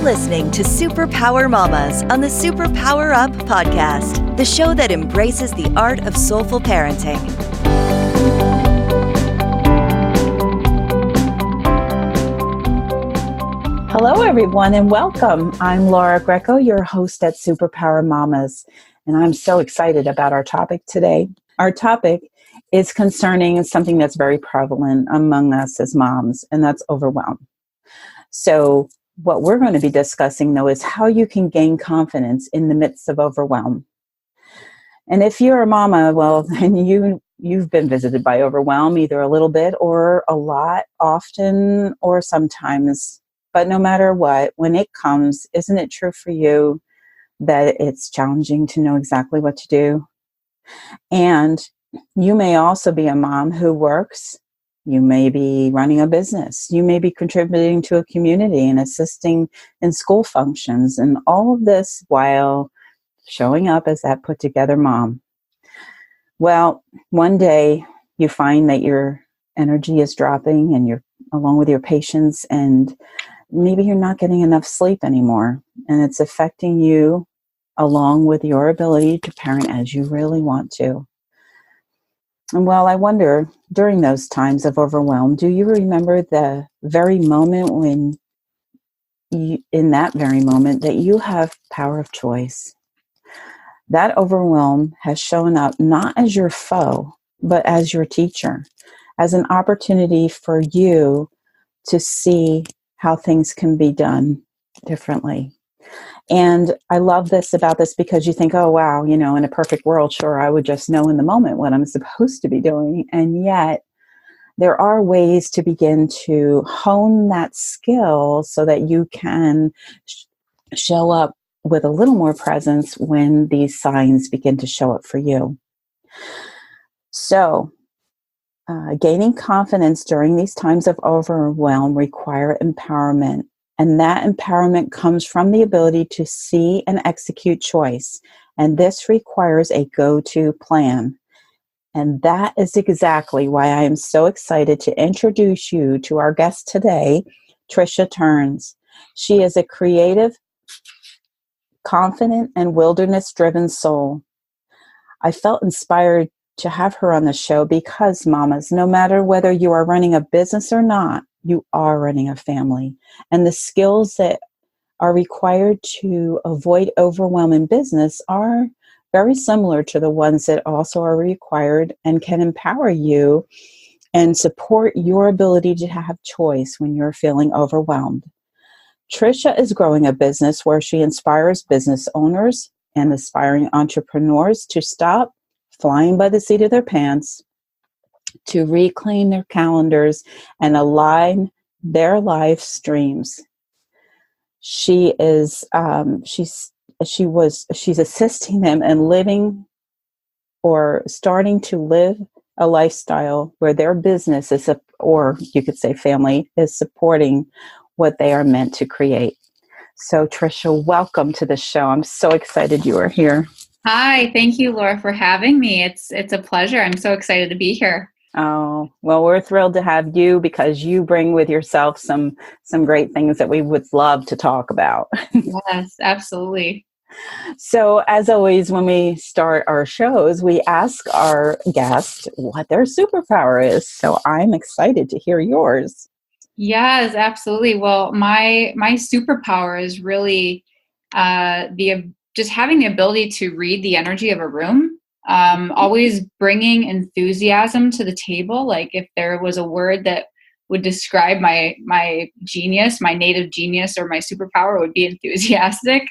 listening to SuperPower Mommas on the SuperPower Up podcast, the show that embraces the art of soulful parenting. Hello, everyone, and welcome. I'm Laura Greco, your host at SuperPower Mommas, and I'm so excited about our topic today. Our topic is concerning something that's very prevalent among us as moms, and that's overwhelm. So what we're going to be discussing, though, is how you can gain confidence in the midst of overwhelm. And if you're a mama, well, then you've been visited by overwhelm, either a little bit or a lot, often or sometimes. But no matter what, when it comes, isn't it true for you that it's challenging to know exactly what to do? And you may also be a mom who works. You may be running a business. You may be contributing to a community and assisting in school functions, and all of this while showing up as that put-together mom. Well, one day you find that your energy is dropping, and you're along with your patients, and maybe you're not getting enough sleep anymore, and it's affecting you along with your ability to parent as you really want to. And well, I wonder, during those times of overwhelm, do you remember the very moment when in that very moment that you have power of choice? That overwhelm has shown up not as your foe, but as your teacher, as an opportunity for you to see how things can be done differently. And I love this about this because you think, oh, wow, in a perfect world, sure, I would just know in the moment what I'm supposed to be doing. And yet there are ways to begin to hone that skill so that you can show up with a little more presence when these signs begin to show up for you. So gaining confidence during these times of overwhelm require empowerment. And that empowerment comes from the ability to see and execute choice. And this requires a go-to plan. And that is exactly why I am so excited to introduce you to our guest today, Trisha Terns. She is a creative, confident, and wilderness-driven soul. I felt inspired to have her on the show because, mamas, no matter whether you are running a business or not, you are running a family. And the skills that are required to avoid overwhelm in business are very similar to the ones that also are required and can empower you and support your ability to have choice when you're feeling overwhelmed. Trisha is growing a business where she inspires business owners and aspiring entrepreneurs to stop flying by the seat of their pants, to reclaim their calendars and align their live streams. She is she's assisting them in living or starting to live a lifestyle where their business is, or you could say family, is supporting what they are meant to create. So Trisha, welcome to the show. I'm so excited you are here. Hi, thank you, Laura, for having me. It's a pleasure. I'm so excited to be here. Oh, well, we're thrilled to have you because you bring with yourself some great things that we would love to talk about. Yes, absolutely. So as always, when we start our shows, we ask our guest what their superpower is. So I'm excited to hear yours. Yes, absolutely. Well, my superpower is really just having the ability to read the energy of a room. Always bringing enthusiasm to the table. Like if there was a word that would describe my genius, my native genius, or my superpower, would be enthusiastic.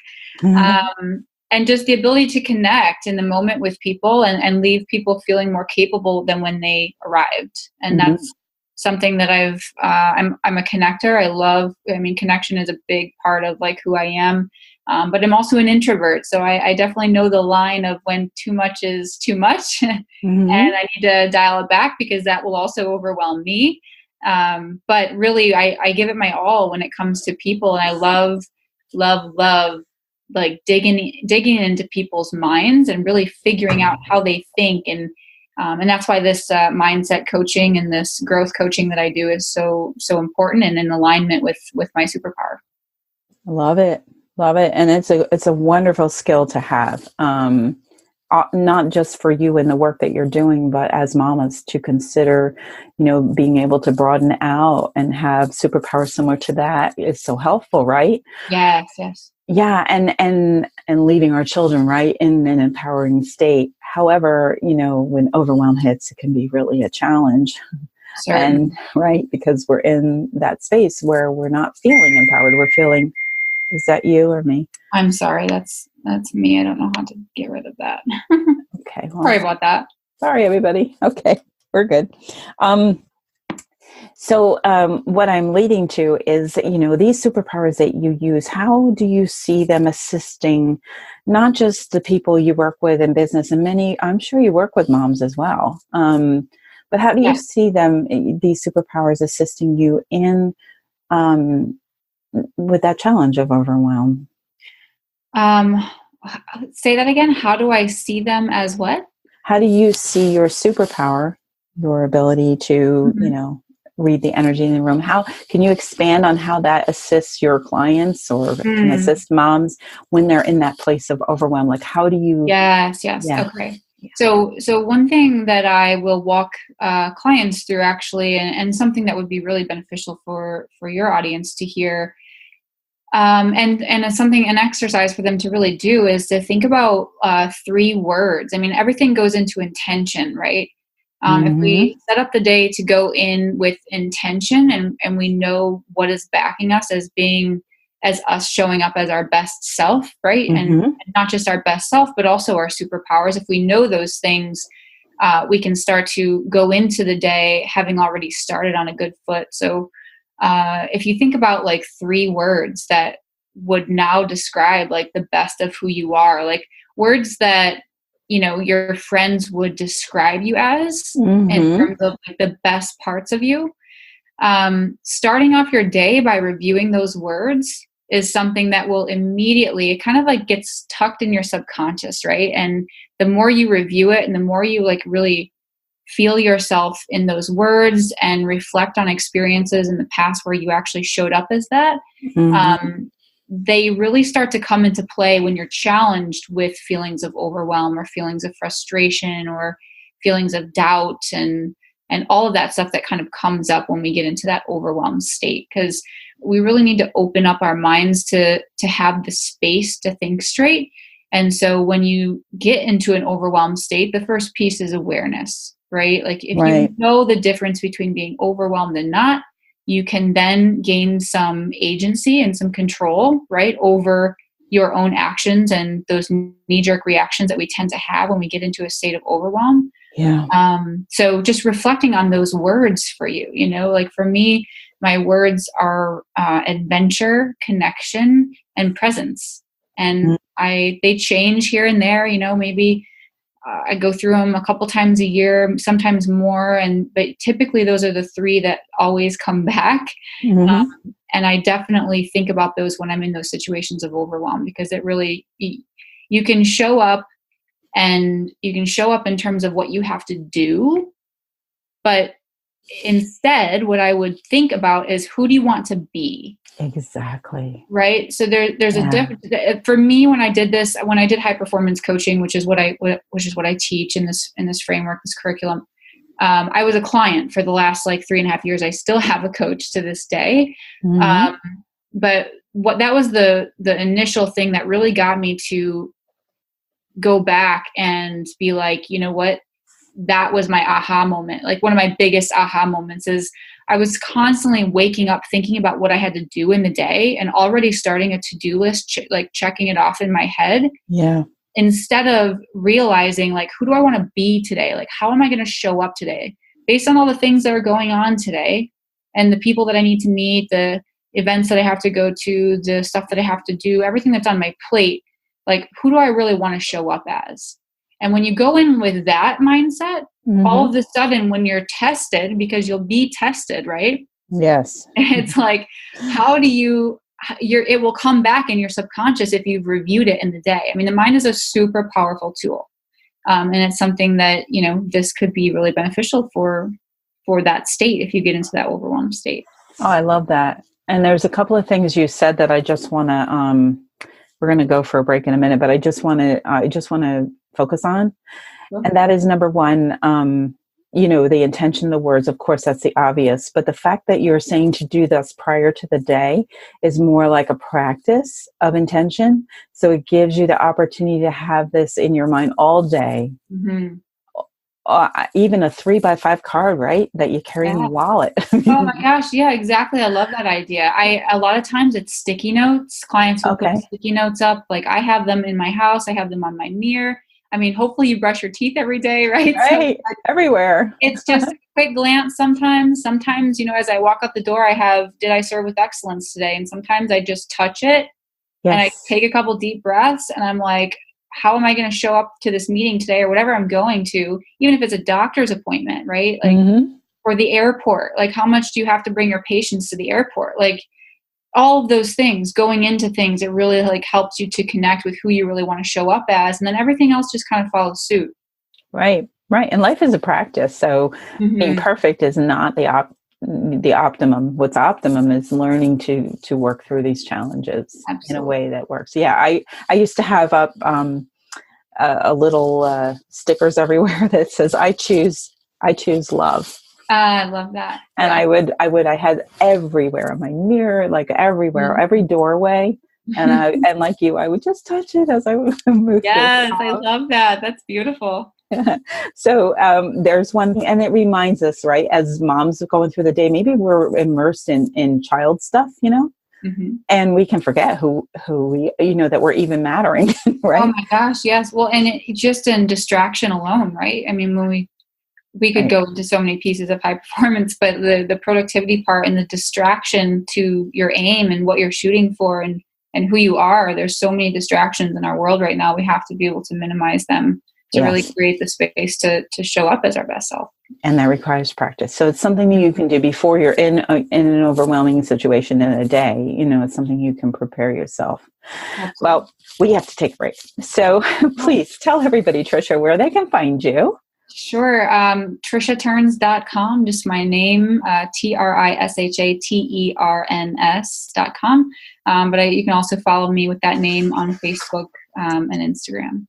And just the ability to connect in the moment with people and leave people feeling more capable than when they arrived. And that's something that I'm a connector. Connection is a big part of like who I am. But I'm also an introvert, so I definitely know the line of when too much is too much, and I need to dial it back because that will also overwhelm me. But really, I give it my all when it comes to people, and I love like digging into people's minds and really figuring out how they think, and that's why this mindset coaching and this growth coaching that I do is so important and in alignment with my superpower. Love it. Love it. And it's a wonderful skill to have. Not just for you in the work that you're doing, but as mamas to consider, being able to broaden out and have superpowers similar to that is so helpful, right? Yes, yes. Yeah, and leaving our children right in an empowering state. However, when overwhelm hits, it can be really a challenge. Certainly. And right, because we're in that space where we're not feeling empowered. We're feeling, is that you or me? I'm sorry. That's me. I don't know how to get rid of that. Okay. Well, Sorry about that. sorry, everybody. Okay, we're good. So what I'm leading to is, these superpowers that you use, how do you see them assisting not just the people you work with in business, and I'm sure you work with moms as well. But how do you see them, these superpowers assisting you in with that challenge of overwhelm? Say that again. How do I see them as what? How do you see your superpower, your ability to, read the energy in the room? How can you expand on how that assists your clients or can assist moms when they're in that place of overwhelm? Like, how do you? Yes. Yeah. Okay. So one thing that I will walk clients through actually, and something that would be really beneficial for your audience to hear, and an exercise for them to really do is to think about 3 words. I mean, everything goes into intention, right? If we set up the day to go in with intention and we know what is backing us as us showing up as our best self, right? And not just our best self, but also our superpowers. If we know those things, we can start to go into the day having already started on a good foot. So if you think about like 3 words that would now describe like the best of who you are, like words that your friends would describe you as in terms of like the best parts of you. Starting off your day by reviewing those words is something that will immediately, it kind of like gets tucked in your subconscious, right? And the more you review it and the more you like really feel yourself in those words and reflect on experiences in the past where you actually showed up as that, they really start to come into play when you're challenged with feelings of overwhelm or feelings of frustration or feelings of doubt and all of that stuff that kind of comes up when we get into that overwhelmed state, because we really need to open up our minds to have the space to think straight. And so when you get into an overwhelmed state, the first piece is awareness, right? Like if you know the difference between being overwhelmed and not, you can then gain some agency and some control, right, over your own actions and those knee-jerk reactions that we tend to have when we get into a state of overwhelm. Yeah. So just reflecting on those words for you, like for me, my words are adventure, connection, and presence. And they change here and there, maybe I go through them a couple times a year, sometimes more. But typically those are the 3 that always come back. And I definitely think about those when I'm in those situations of overwhelm, because it really, you can show up and you can show up in terms of what you have to do. But instead, what I would think about is, who do you want to be? Exactly. Right. So there's a difference for me when I did high performance coaching, which is what I teach in this framework, this curriculum. I was a client for the last like 3.5 years. I still have a coach to this day. But that was the initial thing that really got me to go back and be like, you know what? That was my aha moment. Like one of my biggest aha moments is I was constantly waking up thinking about what I had to do in the day and already starting a to-do list, like checking it off in my head. Yeah. Instead of realizing like, who do I want to be today? Like, how am I going to show up today based on all the things that are going on today and the people that I need to meet, the events that I have to go to, the stuff that I have to do, everything that's on my plate. Like, who do I really want to show up as? And when you go in with that mindset, all of a sudden when you're tested, because you'll be tested, right? Yes. It's like, how do it will come back in your subconscious if you've reviewed it in the day. I mean, the mind is a super powerful tool. And it's something that, this could be really beneficial for that state if you get into that overwhelmed state. Oh, I love that. And there's a couple of things you said that I just want to, we're going to go for a break in a minute, but I just want to focus on. Sure. And that is number one, the intention, the words, of course, that's the obvious, but the fact that you're saying to do this prior to the day is more like a practice of intention. So it gives you the opportunity to have this in your mind all day. Mm-hmm. Even a 3x5 card, right? That you carry in your wallet. Oh my gosh. Yeah, exactly. I love that idea. A lot of times it's sticky notes. Clients will put sticky notes up. Like I have them in my house. I have them on my mirror. I mean, hopefully you brush your teeth every day, right? Right. So, everywhere. It's just a quick glance sometimes. Sometimes, as I walk out the door, I have, did I serve with excellence today? And sometimes I just touch it and I take a couple deep breaths and I'm like, how am I going to show up to this meeting today or whatever I'm going to, even if it's a doctor's appointment, right? Like, or the airport, like how much do you have to bring your patients to the airport? Like all of those things going into things, it really like helps you to connect with who you really want to show up as. And then everything else just kind of follows suit. Right. Right. And life is a practice. So being perfect is not the optimum. What's optimum is learning to work through these challenges in a way that works. Yeah. I used to have up a little stickers everywhere that says, I choose love. I love that. And I had everywhere on my mirror, like everywhere, every doorway. And like you, I would just touch it as I would move. Yes. I love that. That's beautiful. So there's one thing, and it reminds us, right, as moms going through the day, maybe we're immersed in child stuff, and we can forget who we, that we're even mattering, right? Oh my gosh, yes. Well, and just in distraction alone, right? I mean, when we could go into so many pieces of high performance, but the productivity part and the distraction to your aim and what you're shooting for and who you are, there's so many distractions in our world right now. We have to be able to minimize them to really create the space to show up as our best self. And that requires practice. So it's something that you can do before you're in an overwhelming situation in a day. It's something you can prepare yourself. Absolutely. Well, we have to take a break. So please tell everybody, Trisha, where they can find you. Sure. TrishaTerns.com, just my name, TrishaTerns.com. But you can also follow me with that name on Facebook and Instagram.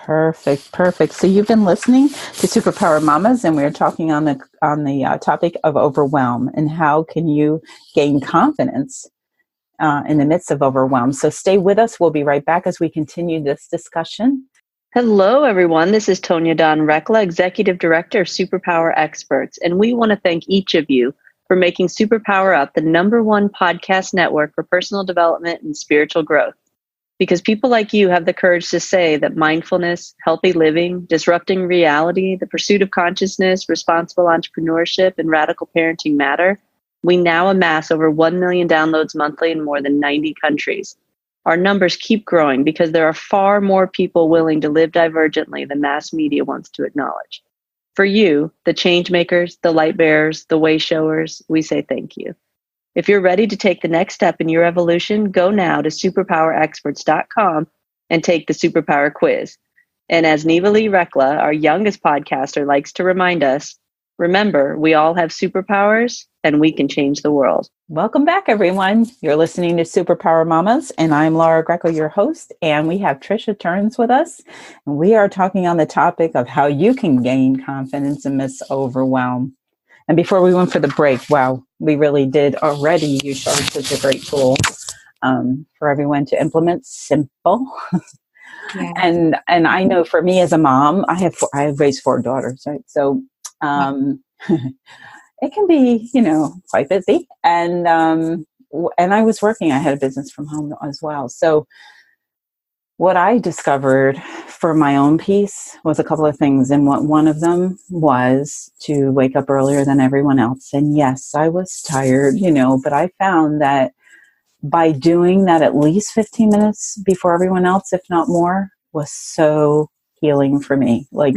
Perfect. So you've been listening to SuperPower Mommas, and we're talking on the topic of overwhelm and how can you gain confidence in the midst of overwhelm. So stay with us. We'll be right back as we continue this discussion. Hello, everyone. This is Tonya Dawn Rekla, Executive Director of SuperPower Experts, and we want to thank each of you for making SuperPower Up the #1 podcast network for personal development and spiritual growth. Because people like you have the courage to say that mindfulness, healthy living, disrupting reality, the pursuit of consciousness, responsible entrepreneurship, and radical parenting matter, we now amass over 1 million downloads monthly in more than 90 countries. Our numbers keep growing because there are far more people willing to live divergently than mass media wants to acknowledge. For you, the change makers, the light bearers, the way showers, we say thank you. If you're ready to take the next step in your evolution, go now to superpowerexperts.com and take the Superpower quiz. And as Neva Lee Rekla, our youngest podcaster, likes to remind us, remember, we all have superpowers and we can change the world. Welcome back, everyone. You're listening to SuperPower Mommas, and I'm Laura Greco, your host, and we have Trisha Terns with us. And we are talking on the topic of how you can gain confidence amidst overwhelm. And before we went for the break, wow, we really did already. You showed such a great tool for everyone to implement. Simple. Yeah. And I know for me as a mom, I have raised 4 daughters, right? So it can be, quite busy. And I was working. I had a business from home as well. So what I discovered for my own peace was a couple of things. And one of them was to wake up earlier than everyone else. And yes, I was tired, but I found that by doing that at least 15 minutes before everyone else, if not more, was so healing for me. Like,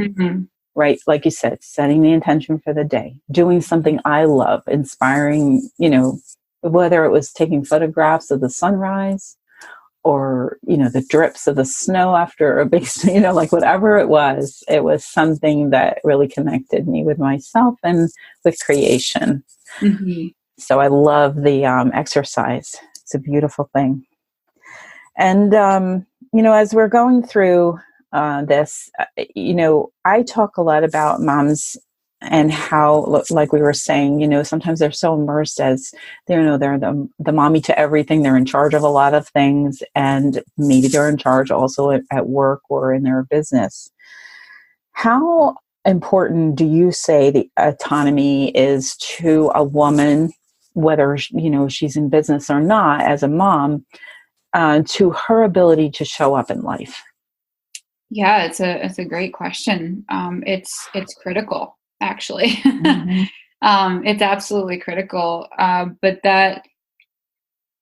right, like you said, setting the intention for the day, doing something I love, inspiring, whether it was taking photographs of the sunrise, or, the drips of the snow after a big, like whatever it was something that really connected me with myself and with creation. Mm-hmm. So I love the exercise. It's a beautiful thing. And, as we're going through this, I talk a lot about moms and how, like we were saying, sometimes they're so immersed as they're the mommy to everything. They're in charge of a lot of things, and maybe they're in charge also at work or in their business. How important do you say the autonomy is to a woman, whether, she's in business or not, as a mom, to her ability to show up in life? Yeah, it's a great question. It's critical, actually. Mm-hmm. It's absolutely critical. But that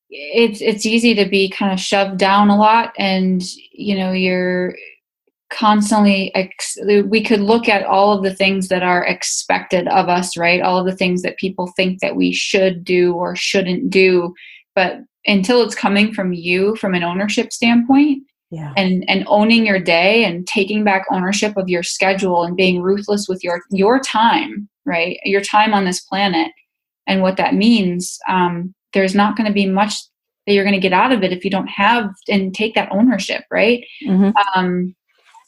it's easy to be kind of shoved down a lot, and you're constantly we could look at all of the things that are expected of us, right? All of the things that people think that we should do or shouldn't do, but until it's coming from you, from an ownership standpoint, Yeah. and owning your day and taking back ownership of your schedule and being ruthless with your time, right? Your time on this planet, and what that means. There's not going to be much that you're going to get out of it if you don't have and take that ownership, right? Mm-hmm.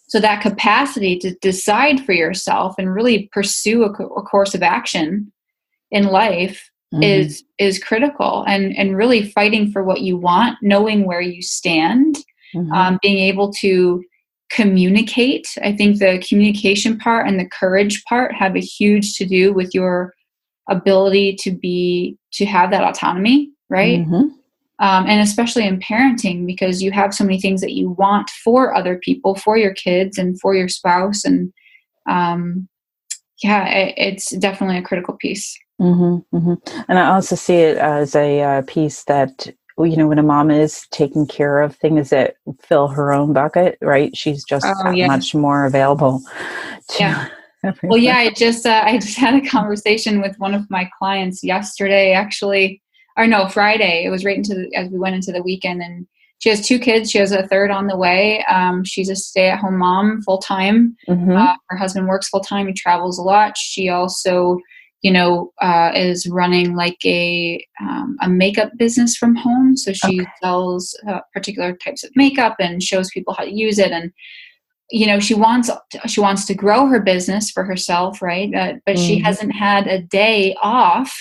So that capacity to decide for yourself and really pursue a course of action in life Mm-hmm. is critical, and really fighting for what you want, knowing where you stand, Mm-hmm. being able to communicate. I think the communication part and the courage part have a huge to do with your ability to have that autonomy, right? Mm-hmm. And especially in parenting, because you have so many things that you want for other people, for your kids and for your spouse. And it's definitely a critical piece. Mm-hmm. Mm-hmm. And I also see it as a piece that, when a mom is taking care of things that fill her own bucket, right? She's just Oh, that yeah. much more available to Yeah. everyone. Well, yeah, I just had a conversation with one of my clients yesterday, actually, or no, Friday. It was right as we went into the weekend, and she has 2 kids. She has a third on the way. She's a stay-at-home mom full time. Mm-hmm. Her husband works full time. He travels a lot. She also, is running like a makeup business from home. So she sells particular types of makeup and shows people how to use it. And she wants to grow her business for herself, right? But she Mm-hmm. hasn't had a day off,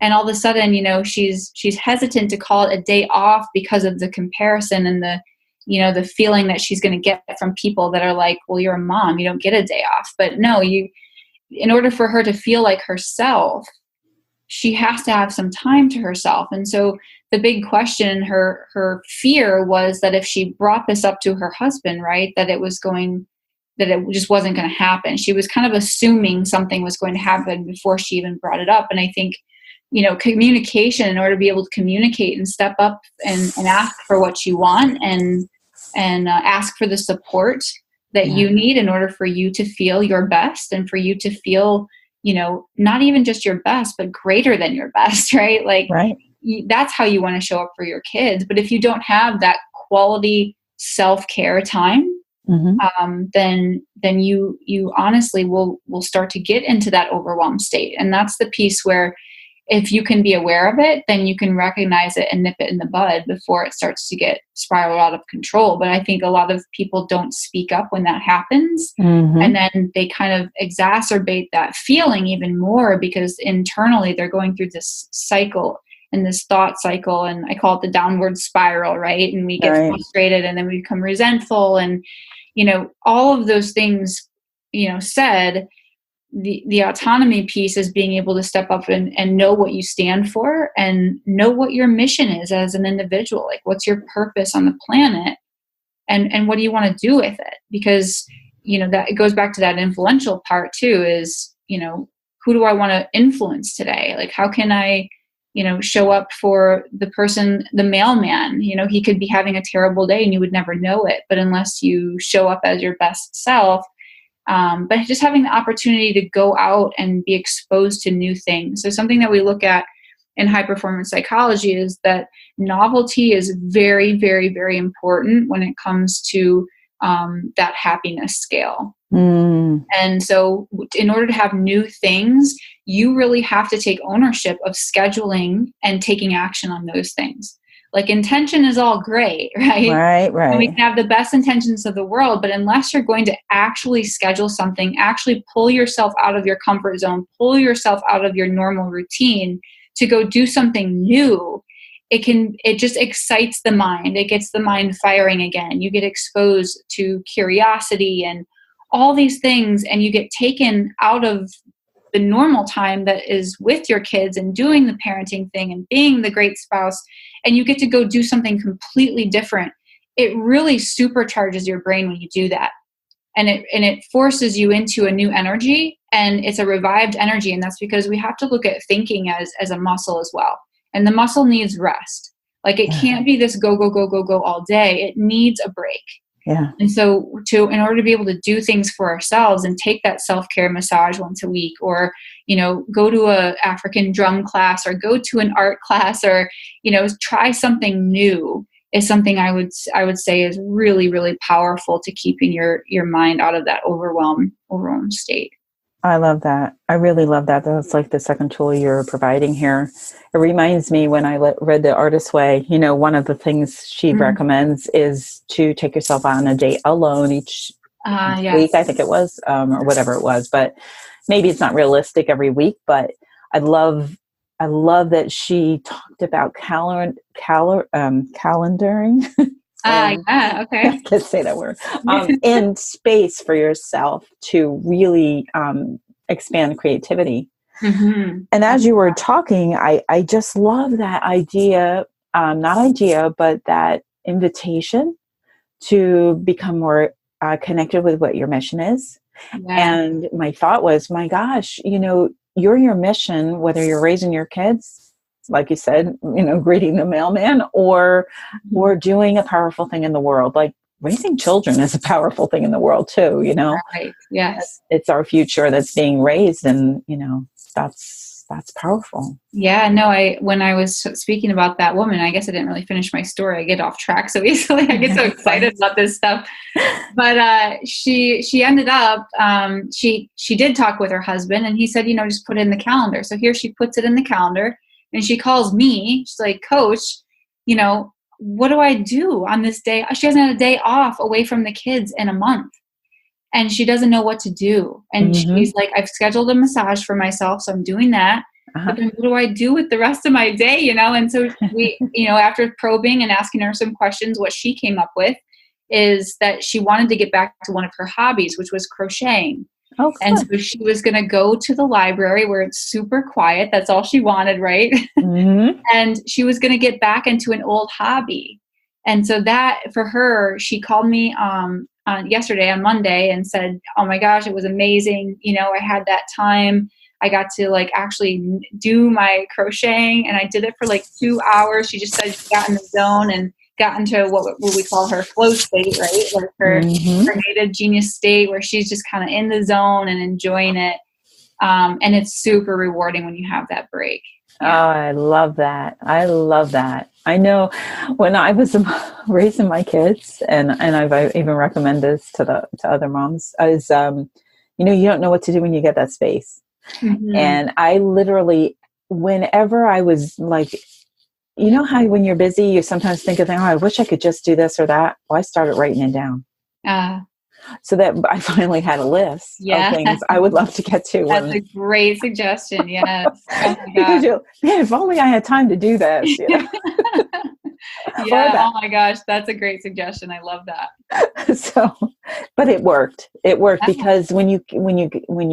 and all of a sudden, she's hesitant to call it a day off because of the comparison and the feeling that she's going to get from people that are like, well, you're a mom, you don't get a day off. But no, in order for her to feel like herself, she has to have some time to herself. And so the big question, her fear was that if she brought this up to her husband, right, that it just wasn't going to happen. She was kind of assuming something was going to happen before she even brought it up. And I think, communication, in order to be able to communicate and step up and ask for what you want and ask for the support that you need in order for you to feel your best and for you to feel, not even just your best, but greater than your best, right? Like, Right. That's how you want to show up for your kids. But if you don't have that quality self-care time, Mm-hmm. then you honestly will start to get into that overwhelmed state. And that's the piece where, if you can be aware of it, then you can recognize it and nip it in the bud before it starts to get spiraled out of control. But I think a lot of people don't speak up when that happens. Mm-hmm. And then they kind of exacerbate that feeling even more, because internally they're going through this cycle and this thought cycle. And I call it the downward spiral, right? And we get frustrated, and then we become resentful, and, all of those things, said. The autonomy piece is being able to step up and know what you stand for and know what your mission is as an individual. Like, what's your purpose on the planet, and what do you want to do with it? Because, that it goes back to that influential part too, is, who do I want to influence today? Like, how can I, show up for the person, the mailman? He could be having a terrible day and you would never know it, but unless you show up as your best self, but just having the opportunity to go out and be exposed to new things. So something that we look at in high performance psychology is that novelty is very, very, very important when it comes to that happiness scale. And so in order to have new things, you really have to take ownership of scheduling and taking action on those things. Like intention is all great, right? Right. And we can have the best intentions of the world, but unless you're going to actually schedule something, actually pull yourself out of your comfort zone, pull yourself out of your normal routine to go do something new, it just excites the mind. It gets the mind firing again. You get exposed to curiosity and all these things, and you get taken out of the normal time that is with your kids and doing the parenting thing and being the great spouse, and you get to go do something completely different. It really supercharges your brain when you do that. And it forces you into a new energy, and it's a revived energy. And that's because we have to look at thinking as a muscle as well. And the muscle needs rest. Like it can't be this go, go, go, go, go all day. It needs a break. Yeah. And so in order to be able to do things for ourselves and take that self-care massage once a week, or, go to a African drum class, or go to an art class, or, try something new, is something I would say is really, really powerful to keeping your mind out of that overwhelm state. I love that. I really love that. That's like the second tool you're providing here. It reminds me when I read The Artist's Way, one of the things she recommends is to take yourself on a date alone each week, I think it was, or whatever it was. But maybe it's not realistic every week, but I love that she talked about calendaring. Yeah, okay. I can't say that word. And space for yourself to really expand creativity. And as you were talking, I just love that idea, but that invitation to become more connected with what your mission is. Yeah. And my thought was, my gosh, you're your mission, whether you're raising your kids, like you said, greeting the mailman, or doing a powerful thing in the world. Like raising children is a powerful thing in the world too, Right. Yes. It's our future that's being raised, and that's powerful. Yeah, no, when I was speaking about that woman, I guess I didn't really finish my story. I get off track so easily. I get so excited about this stuff. But she ended up, she did talk with her husband, and he said, just put it in the calendar. So here she puts it in the calendar, and she calls me. She's like, Coach, what do I do on this day? She hasn't had a day off away from the kids in a month. And she doesn't know what to do. And she's like, I've scheduled a massage for myself, so I'm doing that. But then what do I do with the rest of my day, And so we, after probing and asking her some questions, what she came up with is that she wanted to get back to one of her hobbies, which was crocheting. Oh, cool. And so she was going to go to the library where it's super quiet. That's all she wanted, right? And she was going to get back into an old hobby. And so that, for her, she called me yesterday on Monday and said, oh my gosh, it was amazing. I had that time. I got to actually do my crocheting, and I did it for 2 hours. She just said she got in the zone and got into what we call her flow state, right? Like her creative genius state, where she's just kind of in the zone and enjoying it. And it's super rewarding when you have that break. Yeah. Oh, I love that. I know when I was raising my kids, and I've even recommended this to other moms, is, you don't know what to do when you get that space. And I literally, whenever I was how when you're busy, you sometimes think of, I wish I could just do this or that. Well, I started writing it down. So that I finally had a list of things I would love to get to. That's a great suggestion. Yes. Oh my because if only I had time to do this. Yeah. Oh my gosh. That's a great suggestion. I love that. So, but it worked. Because when you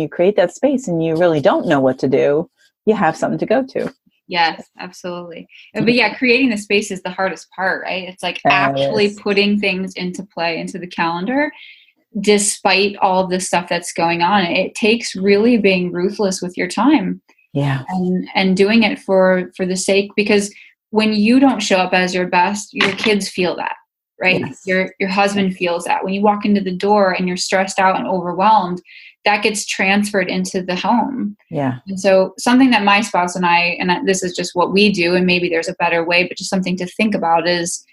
create that space and you really don't know what to do, you have something to go to. Yes, absolutely. But yeah, creating the space is the hardest part, right? It's actually putting things into play, into the calendar, despite all of the stuff that's going on. It takes really being ruthless with your time. Yeah. And doing it for the sake, because when you don't show up as your best, your kids feel that, right? Yes. Your husband feels that. When you walk into the door and you're stressed out and overwhelmed, that gets transferred into the home. Yeah. And so something that my spouse and I, and this is just what we do, and maybe there's a better way, but just something to think about is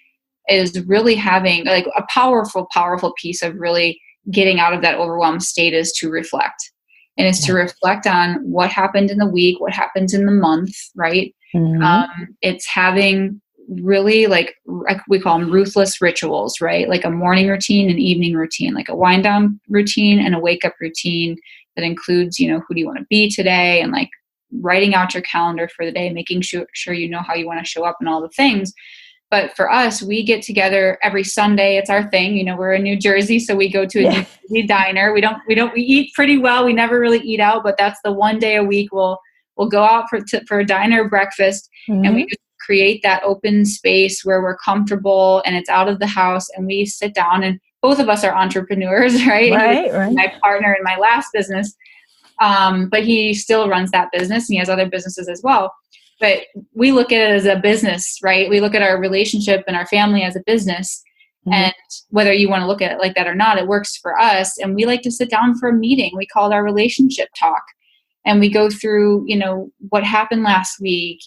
really having a powerful piece of really getting out of that overwhelmed state is to reflect. And it's to reflect on what happened in the week, what happens in the month, right? It's having really like we call them ruthless rituals, right? Like a morning routine and evening routine, like a wind down routine and a wake up routine that includes, who do you want to be today, and like writing out your calendar for the day, making sure you know how you want to show up and all the things. But for us, we get together every Sunday. It's our thing. We're in New Jersey, so we go to a New Jersey diner. We eat pretty well. We never really eat out, but that's the one day a week we'll go out for a diner breakfast, and we just create that open space where we're comfortable and it's out of the house, and we sit down. And both of us are entrepreneurs, right? Right. My partner in my last business, but he still runs that business, and he has other businesses as well. But we look at it as a business, right? We look at our relationship and our family as a business. And whether you want to look at it like that or not, it works for us. And we like to sit down for a meeting. We call it our relationship talk. And we go through, what happened last week,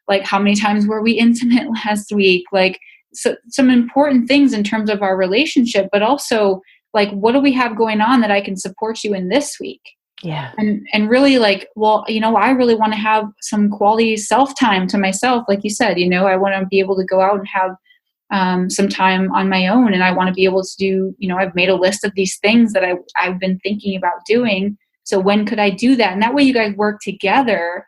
like how many times were we intimate last week? Like some important things in terms of our relationship, but also like, what do we have going on that I can support you in this week? Yeah. And really like, well, I really want to have some quality self-time to myself. Like you said, I want to be able to go out and have some time on my own. And I want to be able to do, I've made a list of these things that I've been thinking about doing. So when could I do that? And that way you guys work together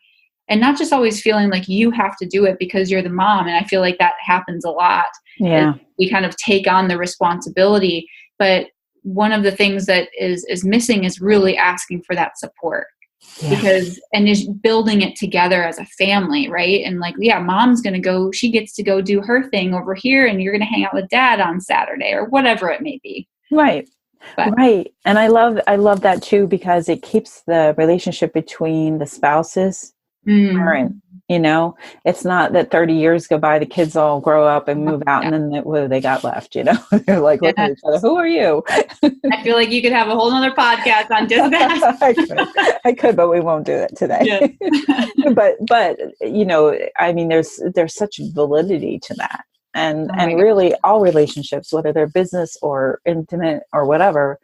and not just always feeling like you have to do it because you're the mom. And I feel like that happens a lot. Yeah. We kind of take on the responsibility, but one of the things that is missing is really asking for that support, because just building it together as a family, right? And like, mom's going to go, she gets to go do her thing over here, and you're going to hang out with dad on Saturday or whatever it may be. Right. Right. And I love that too, because it keeps the relationship between the spouses current. It's not that 30 years go by, the kids all grow up and move out, and then what do they got left? They're like looking at each other. Who are you? I feel like you could have a whole nother podcast on just that. I could, but we won't do it today. Yes. but I mean, there's such validity to that, and really all relationships, whether they're business or intimate or whatever,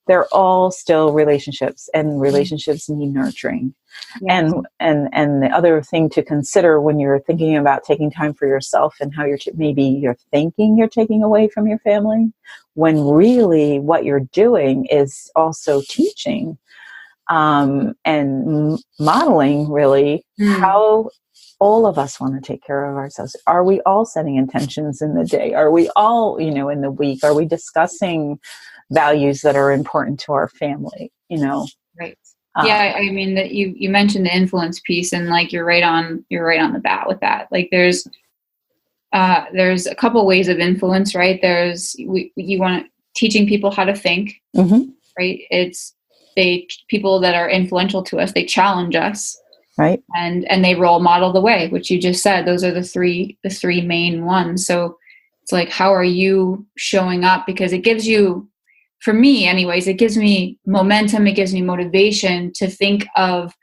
they're all still relationships, and relationships need nurturing. Yes. And the other thing to consider when you're thinking about taking time for yourself and how you're thinking you're taking away from your family, when really what you're doing is also teaching and modeling really how all of us want to take care of ourselves. Are we all setting intentions in the day? Are we all, in the week, are we discussing values that are important to our family, Right. Yeah. I mean that you mentioned the influence piece, and like, you're right on the bat with that. Like there's a couple ways of influence, right? You want teaching people how to think, right? It's people that are influential to us, they challenge us, right? And they role model the way, which you just said, those are the three main ones. So it's like, how are you showing up? Because it gives you, for me anyways, it gives me momentum. It gives me motivation to think of,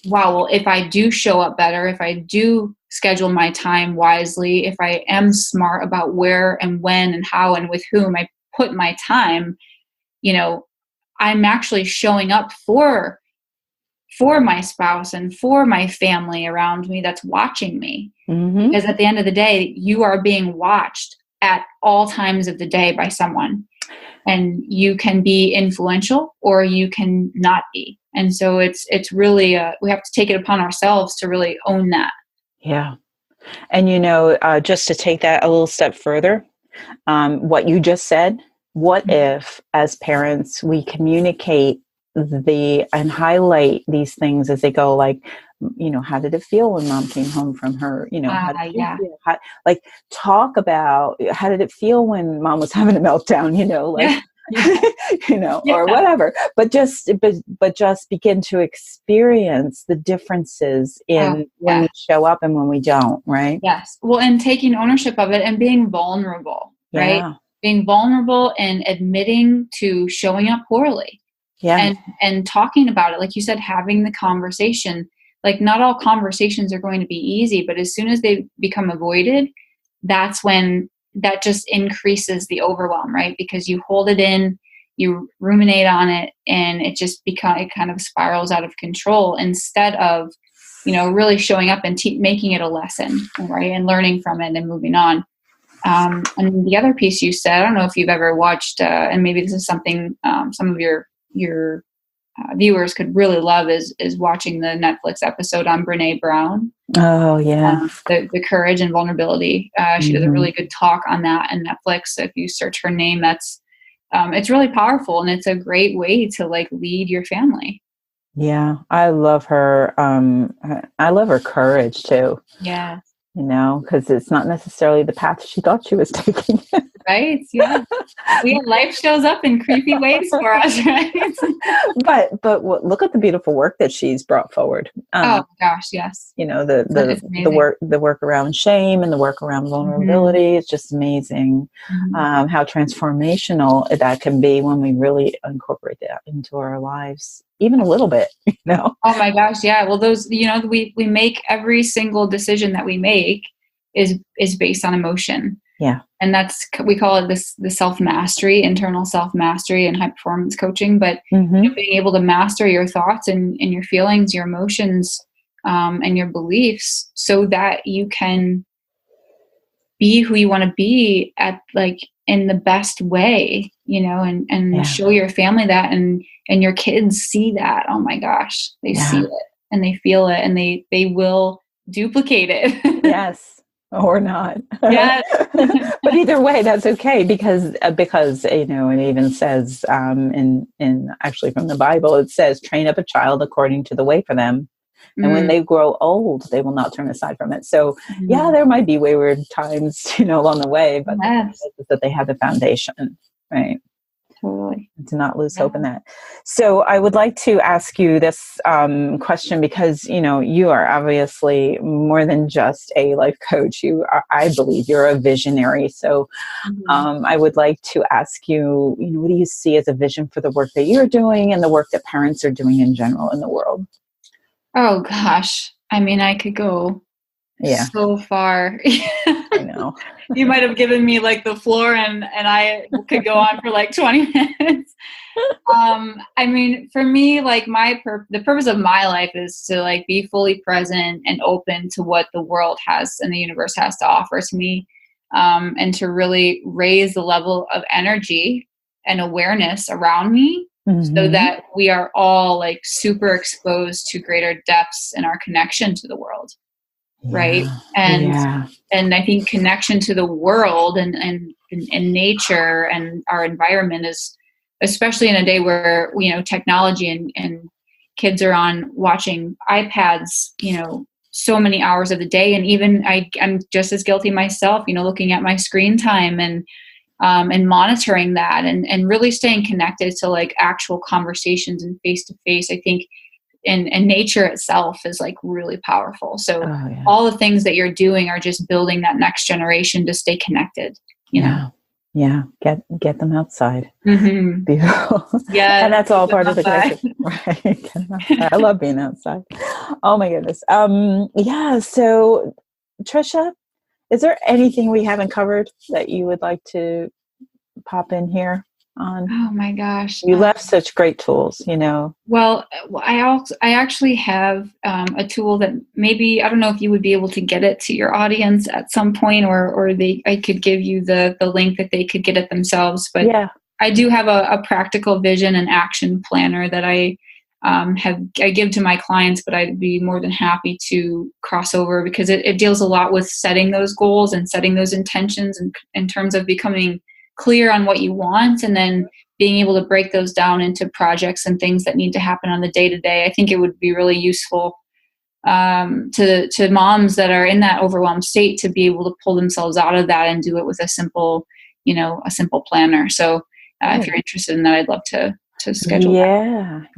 wow, well, if I do show up better, if I do schedule my time wisely, if I am smart about where and when and how and with whom I put my time, I'm actually showing up for my spouse and for my family around me that's watching me. Because at the end of the day, you are being watched at all times of the day by someone. And you can be influential or you can not be. And so it's really, we have to take it upon ourselves to really own that. Yeah. And, just to take that a little step further, what you just said, what if as parents, we communicate and highlight these things as they go, like, how did it feel when mom came home from her, how did you feel? Talk about, how did it feel when mom was having a meltdown, or whatever, but just begin to experience the differences in when we show up and when we don't, right? Yes. Well, and taking ownership of it and being vulnerable, right? Being vulnerable and admitting to showing up poorly. Yeah. And talking about it, like you said, having the conversation. Like, not all conversations are going to be easy, but as soon as they become avoided, that's when that just increases the overwhelm, right? Because you hold it in, you ruminate on it, and it just it kind of spirals out of control instead of, really showing up and making it a lesson, right? And learning from it and moving on. And the other piece you said, I don't know if you've ever watched, and maybe this is something some of your viewers could really love, is watching the Netflix episode on Brene Brown. Oh yeah. The courage and vulnerability. She does a really good talk on that on Netflix. So if you search her name, that's it's really powerful, and it's a great way to like lead your family. Yeah, I love her. I love her courage too. Yeah. Because it's not necessarily the path she thought she was taking. Right. Yeah. Life shows up in creepy ways for us, right? but look at the beautiful work that she's brought forward. Oh gosh, yes. The work around shame and the work around vulnerability. It's just amazing how transformational that can be when we really incorporate that into our lives, even a little bit. Oh my gosh, yeah. Well, those, we make every single decision that we make is based on emotion. Yeah. And we call it the self-mastery, internal self-mastery in high performance coaching. But being able to master your thoughts and your feelings, your emotions, and your beliefs, so that you can be who you want to be in the best way, and show your family that, and your kids see that. Oh my gosh, they see it and they feel it, and they will duplicate it. Yes. Or not. Yes. But either way, that's okay, because it even says in actually from the Bible, it says, train up a child according to the way for them, and when they grow old, they will not turn aside from it. So there might be wayward times along the way, but that they have the foundation, right? Totally. To not lose hope in that. So I would like to ask you this question, because, you are obviously more than just a life coach. I believe you're a visionary. So I would like to ask you, what do you see as a vision for the work that you're doing and the work that parents are doing in general in the world? Oh gosh. I mean, I could go so far. I know. You might have given me the floor, and I could go on for 20 minutes. I mean, for me, the purpose of my life is to be fully present and open to what the world has and the universe has to offer to me, and to really raise the level of energy and awareness around me, so that we are all super exposed to greater depths in our connection to the world. Right. And I think connection to the world and nature and our environment is, especially in a day where, technology and kids are on watching iPads, so many hours of the day. And even I'm just as guilty myself, looking at my screen time and monitoring that and really staying connected to actual conversations and face to face. I think and nature itself is really powerful. So all the things that you're doing are just building that next generation to stay connected, know? Yeah. Get them outside. Beautiful. Yeah. And that's all part of the question. Right. I love being outside. Oh my goodness. So Trisha, is there anything we haven't covered that you would like to pop in here on? Oh my gosh. You left such great tools, Well, I actually have a tool that maybe, I don't know if you would be able to get it to your audience at some point, or I could give you the link that they could get it themselves. But I do have a practical vision and action planner that I give to my clients, but I'd be more than happy to cross over, because it deals a lot with setting those goals and setting those intentions in terms of becoming clear on what you want, and then being able to break those down into projects and things that need to happen on the day-to-day. I think it would be really useful to moms that are in that overwhelmed state to be able to pull themselves out of that and do it with a simple planner. So if you're interested in that, I'd love to schedule that.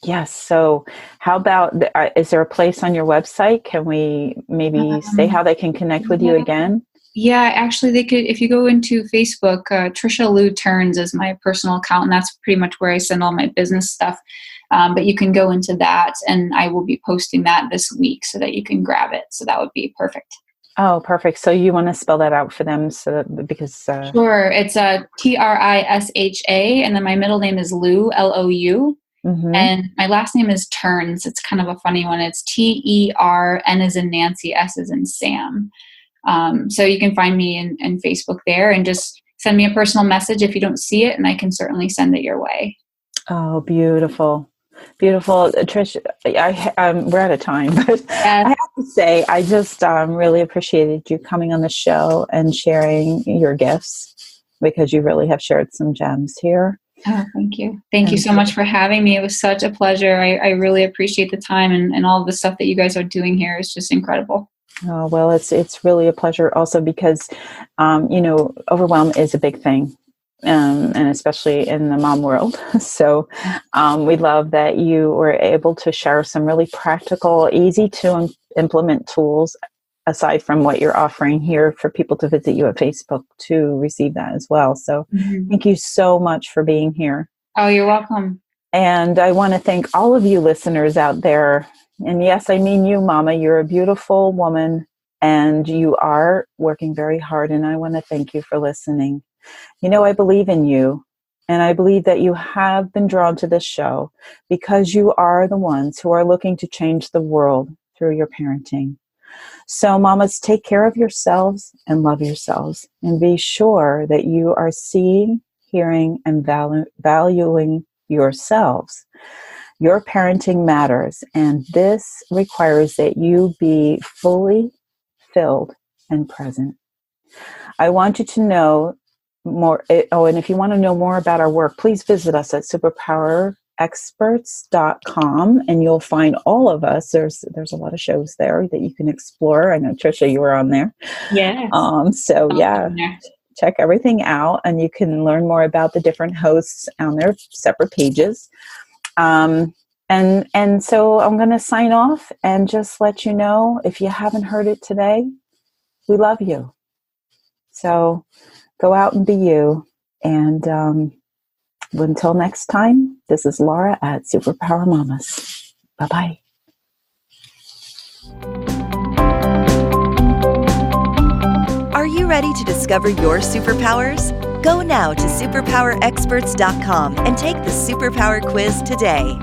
Yes. So how about, is there a place on your website? Can we maybe say how they can connect with you again? Yeah, actually they could, if you go into Facebook, Trisha Terns is my personal account, and that's pretty much where I send all my business stuff. But you can go into that, and I will be posting that this week so that you can grab it. So that would be perfect. Oh, perfect. So you want to spell that out for them because Sure. It's Trisha, and then my middle name is Lou, Lou. And my last name is Terns. It's kind of a funny one. It's TER, N as in Nancy, S as in Sam. So you can find me in Facebook there, and just send me a personal message if you don't see it, and I can certainly send it your way. Oh, beautiful. Beautiful. Trish, we're out of time, but I have to say, I just really appreciated you coming on the show and sharing your gifts, because you really have shared some gems here. Oh, thank you. Thank you so much for having me. It was such a pleasure. I really appreciate the time, and all of the stuff that you guys are doing here is just incredible. Oh, well, it's really a pleasure also because, overwhelm is a big thing. And especially in the mom world. So we love that you were able to share some really practical, easy to implement tools, aside from what you're offering here for people to visit you at Facebook to receive that as well. So thank you so much for being here. Oh, you're welcome. And I want to thank all of you listeners out there. And yes, I mean you, Mama. You're a beautiful woman, and you are working very hard. And I want to thank you for listening. I believe in you, and I believe that you have been drawn to this show because you are the ones who are looking to change the world through your parenting. So, mamas, take care of yourselves and love yourselves, and be sure that you are seeing, hearing, and valuing yourselves. Your parenting matters, and this requires that you be fully filled and present. I want you to know more. And if you want to know more about our work, please visit us at SuperPowerExperts.com, and you'll find all of us. There's a lot of shows there that you can explore. I know, Trisha, you were on there. Yes. Check everything out, and you can learn more about the different hosts on their separate pages. And so I'm going to sign off and just let you know, if you haven't heard it today, we love you. So go out and be you. And until next time, this is Laura at SuperPower Mommas. Bye-bye. Are you ready to discover your superpowers? Go now to SuperPowerExperts.com and take the Superpower Quiz today.